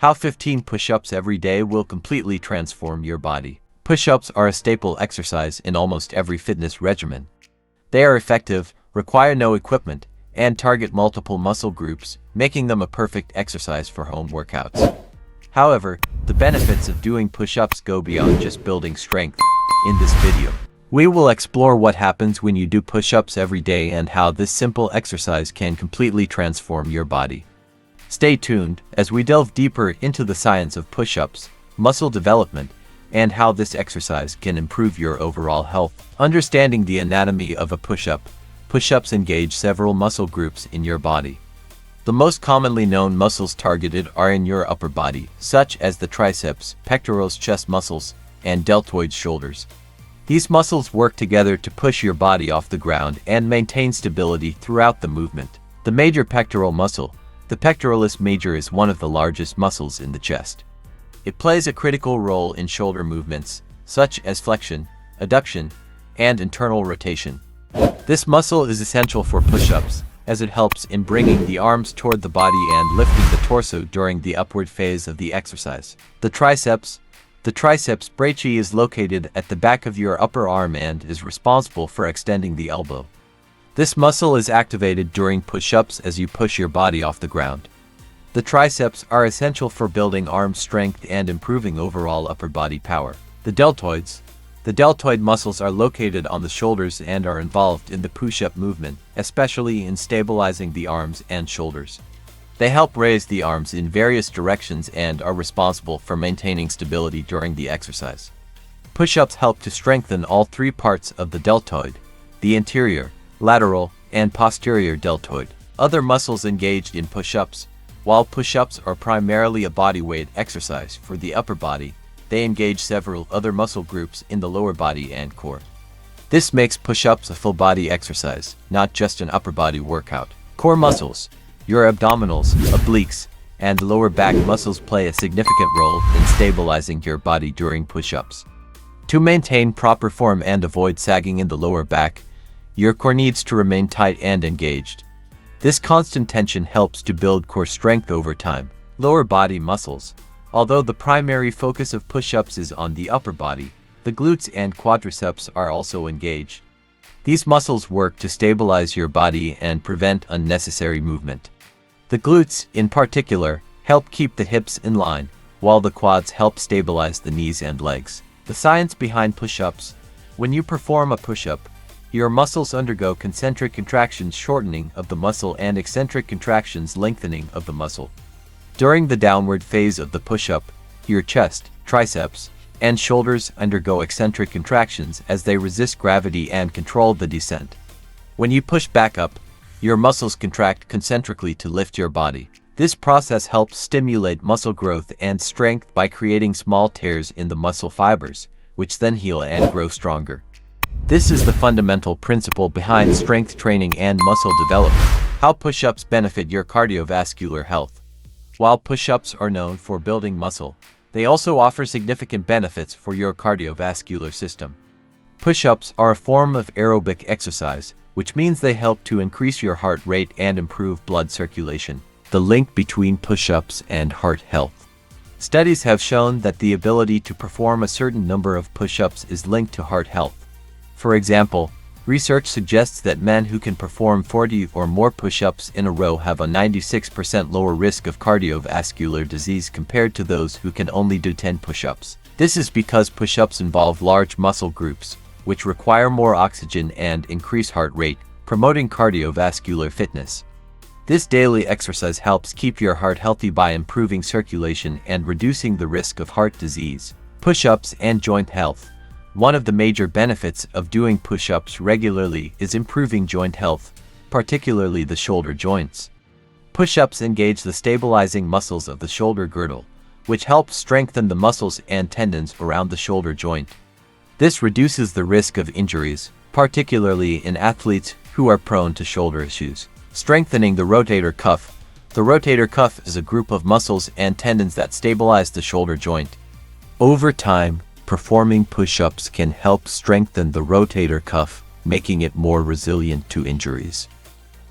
How 15 push-ups every day will completely transform your body. Push-ups are a staple exercise in almost every fitness regimen. They are effective, require no equipment, and target multiple muscle groups, making them a perfect exercise for home workouts. However, the benefits of doing push-ups go beyond just building strength. In this video, we will explore what happens when you do push-ups every day and how this simple exercise can completely transform your body. Stay tuned as we delve deeper into the science of push-ups, muscle development, and how this exercise can improve your overall health. Understanding the anatomy of a push-up. Push-ups engage several muscle groups in your body. The most commonly known muscles targeted are in your upper body, such as the triceps, pectorals, chest muscles, and deltoid shoulders. These muscles work together to push your body off the ground and maintain stability throughout the movement. The major pectoral muscle. The pectoralis major is one of the largest muscles in the chest. It plays a critical role in shoulder movements, such as flexion, adduction, and internal rotation. This muscle is essential for push-ups, as it helps in bringing the arms toward the body and lifting the torso during the upward phase of the exercise. The triceps. The triceps brachii is located at the back of your upper arm and is responsible for extending the elbow. This muscle is activated during push-ups as you push your body off the ground. The triceps are essential for building arm strength and improving overall upper body power. The deltoids. The deltoid muscles are located on the shoulders and are involved in the push-up movement, especially in stabilizing the arms and shoulders. They help raise the arms in various directions and are responsible for maintaining stability during the exercise. Push-ups help to strengthen all three parts of the deltoid: the anterior, lateral, and posterior deltoid. Other muscles engaged in push-ups. While push-ups are primarily a bodyweight exercise for the upper body, they engage several other muscle groups in the lower body and core. This makes push-ups a full-body exercise, not just an upper body workout. Core muscles. Your abdominals, obliques, and lower back muscles play a significant role in stabilizing your body during push-ups. To maintain proper form and avoid sagging in the lower back, your core needs to remain tight and engaged. This constant tension helps to build core strength over time. Lower body muscles. Although the primary focus of push-ups is on the upper body, the glutes and quadriceps are also engaged. These muscles work to stabilize your body and prevent unnecessary movement. The glutes, in particular, help keep the hips in line, while the quads help stabilize the knees and legs. The science behind push-ups. When you perform a push-up, your muscles undergo concentric contractions, shortening of the muscle, and eccentric contractions, lengthening of the muscle. During the downward phase of the push-up, your chest, triceps, and shoulders undergo eccentric contractions as they resist gravity and control the descent. When you push back up, your muscles contract concentrically to lift your body. This process helps stimulate muscle growth and strength by creating small tears in the muscle fibers, which then heal and grow stronger. This is the fundamental principle behind strength training and muscle development. How push-ups benefit your cardiovascular health. While push-ups are known for building muscle, they also offer significant benefits for your cardiovascular system. Push-ups are a form of aerobic exercise, which means they help to increase your heart rate and improve blood circulation. The link between push-ups and heart health. Studies have shown that the ability to perform a certain number of push-ups is linked to heart health. For example, research suggests that men who can perform 40 or more push-ups in a row have a 96% lower risk of cardiovascular disease compared to those who can only do 10 push-ups. This is because push-ups involve large muscle groups, which require more oxygen and increase heart rate, promoting cardiovascular fitness. This daily exercise helps keep your heart healthy by improving circulation and reducing the risk of heart disease. Push-ups and joint health. One of the major benefits of doing push-ups regularly is improving joint health, particularly the shoulder joints. Push-ups engage the stabilizing muscles of the shoulder girdle, which helps strengthen the muscles and tendons around the shoulder joint. This reduces the risk of injuries, particularly in athletes who are prone to shoulder issues. Strengthening the rotator cuff. The rotator cuff is a group of muscles and tendons that stabilize the shoulder joint. Over time, performing push-ups can help strengthen the rotator cuff, making it more resilient to injuries.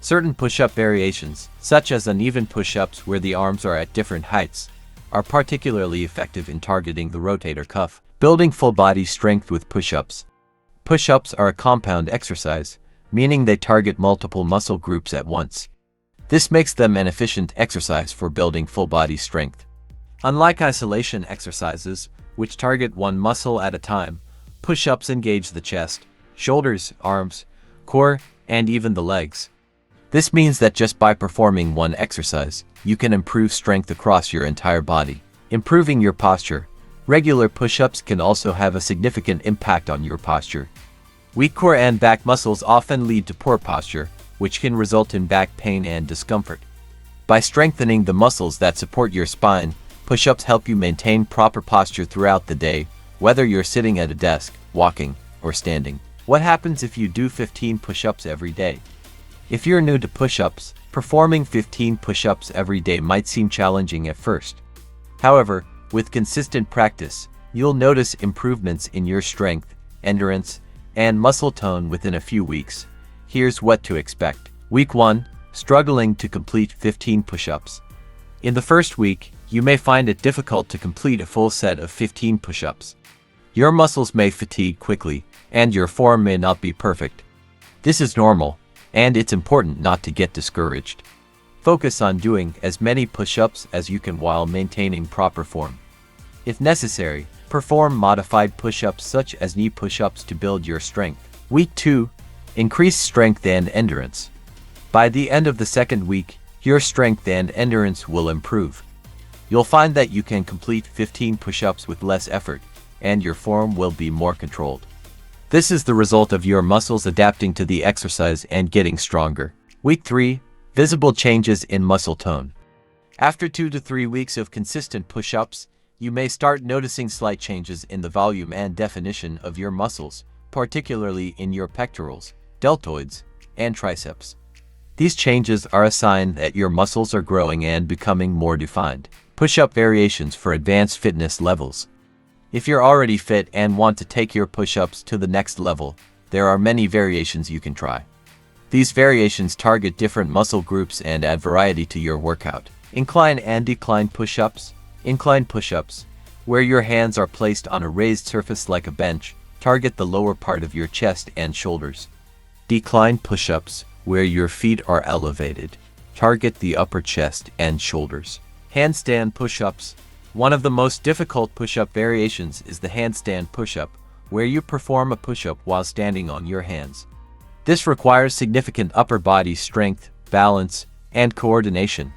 Certain push-up variations, such as uneven push-ups where the arms are at different heights, are particularly effective in targeting the rotator cuff, building full body strength with push-ups. Push-ups are a compound exercise, meaning they target multiple muscle groups at once. This makes them an efficient exercise for building full body strength. Unlike isolation exercises, which target one muscle at a time, push-ups engage the chest, shoulders, arms, core, and even the legs. This means that just by performing one exercise, you can improve strength across your entire body. Improving your posture. Regular push-ups can also have a significant impact on your posture. Weak core and back muscles often lead to poor posture, which can result in back pain and discomfort. By strengthening the muscles that support your spine, push-ups help you maintain proper posture throughout the day, whether you're sitting at a desk, walking, or standing. What happens if you do 15 push-ups every day? If you're new to push-ups, performing 15 push-ups every day might seem challenging at first. However, with consistent practice, you'll notice improvements in your strength, endurance, and muscle tone within a few weeks. Here's what to expect. Week 1. Struggling to complete 15 push-ups. In the first week, you may find it difficult to complete a full set of 15 push-ups. Your muscles may fatigue quickly, and your form may not be perfect. This is normal, and it's important not to get discouraged. Focus on doing as many push-ups as you can while maintaining proper form. If necessary, perform modified push-ups such as knee push-ups to build your strength. Week 2. Increase strength and endurance. By the end of the second week, your strength and endurance will improve. You'll find that you can complete 15 push-ups with less effort, and your form will be more controlled. This is the result of your muscles adapting to the exercise and getting stronger. Week 3. Visible changes in muscle tone. After 2 to 3 weeks of consistent push-ups, you may start noticing slight changes in the volume and definition of your muscles, particularly in your pectorals, deltoids, and triceps. These changes are a sign that your muscles are growing and becoming more defined. Push-up variations for advanced fitness levels. If you're already fit and want to take your push-ups to the next level, there are many variations you can try. These variations target different muscle groups and add variety to your workout. Incline and decline push-ups. Incline push-ups, where your hands are placed on a raised surface like a bench, target the lower part of your chest and shoulders. Decline push-ups, where your feet are elevated, target the upper chest and shoulders. Handstand push-ups. One of the most difficult push-up variations is the handstand push-up, where you perform a push-up while standing on your hands. This requires significant upper body strength, balance, and coordination.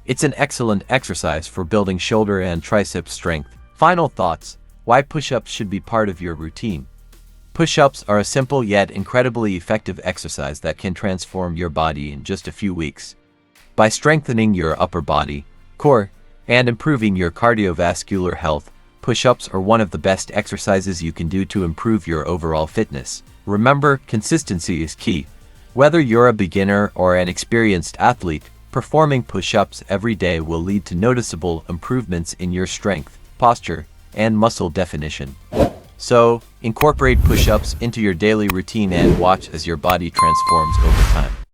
It's an excellent exercise for building shoulder and tricep strength. Final thoughts: why push-ups should be part of your routine. Push-ups are a simple yet incredibly effective exercise that can transform your body in just a few weeks. By strengthening your upper body, core, and improving your cardiovascular health, push-ups are one of the best exercises you can do to improve your overall fitness. Remember, consistency is key. Whether you're a beginner or an experienced athlete, performing push-ups every day will lead to noticeable improvements in your strength, posture, and muscle definition. So, incorporate push-ups into your daily routine and watch as your body transforms over time.